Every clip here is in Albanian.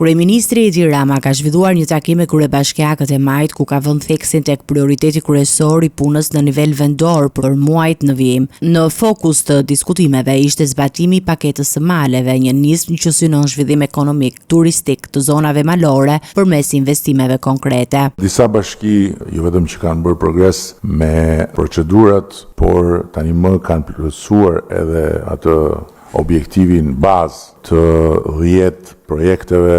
Kryeministri Edi Rama ka zhvilluar një takim me kryebashkiakët e Majt ku ka vënë theksin tek prioriteti kryesor i punës në nivel vendor për muajt në vijim. Në fokus të diskutimeve ishte zbatimi i paketës së maleve, një nismë që synon zhvillim ekonomik, turistik të zonave malore përmes investimeve konkrete. Disa bashki jo vetëm që kanë bërë progres me procedurat, por tani më kanë plotësuar edhe atë objektivin bazë të 10 projekteve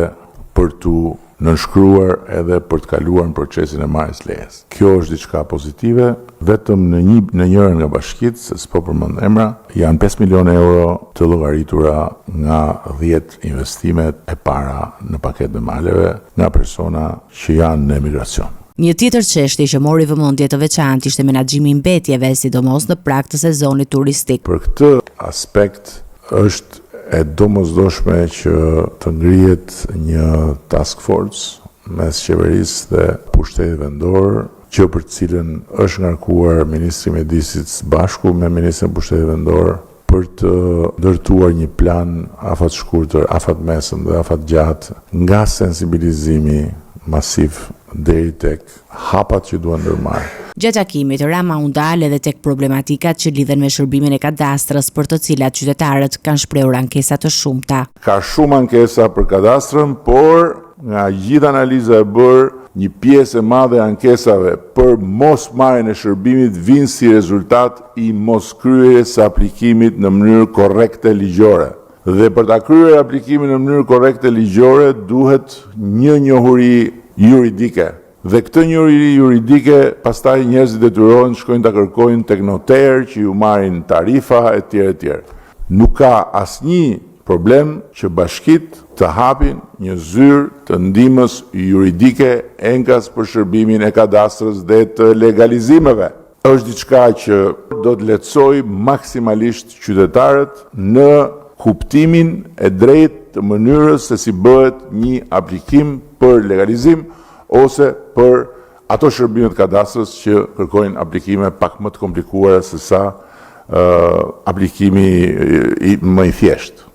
për të nënshkruar edhe për të kaluar në procesin e marrjes lejes. Kjo është diçka pozitive, vetëm në njërën nga bashkitë, se s'po përmend emra, janë 5 milionë euro të llogaritura nga 10 investimet e para në paketë e maleve nga persona që janë në emigracion. Një tjetër çështje që mori vëmendje të veçantë ishte menaxhimi i mbetjeve, sidomos në prag të sezonit turistik. Për këtë aspekt është e domosdoshme që të ngrihet një task force mes qeverisë dhe pushtetit vendor, që për të cilën është ngarkuar ministri i Mjedisit së bashku me ministrin e pushtetit vendor për të ndërtuar një plan afat shkurtër, afat mesëm dhe afat gjatë, nga sensibilizimi masiv deri tek hapat që duhen ndërmarrë. Gjatë takimit, Rama u ndal edhe tek problematikat që lidhen me shërbimin e kadastrës, për të cilat qytetarët kanë shprehur ankesa të shumta. Ka shumë ankesa për kadastrën, por nga gjithë analiza e bërë, një pjesë e madhe e ankesave për mos marrjen e shërbimit vinë si rezultat i mos kryerjes së aplikimit në mënyrë korrekte ligjore. Dhe për ta kryer aplikimin në mënyrë korrekte ligjore duhet një njohuri juridike. Dhe këtë njohuri juridike pastaj njerëzit detyrohen shkojnë ta kërkojnë tek noter që ju marrin tarifa etj etj. Nuk ka asnjë problem që bashkitë të hapin një zyrë të ndihmës juridike enkas për shërbimin e kadastrës dhe të legalizimeve. Është diçka që do të lehtësoj maksimalisht qytetarët në kuptimin e drejtë të mënyrës se si bëhet një aplikim për legalizim ose për ato shërbimet kadastrës që kërkojnë aplikime pak më të komplikuara se sa aplikimi më i thjeshtë.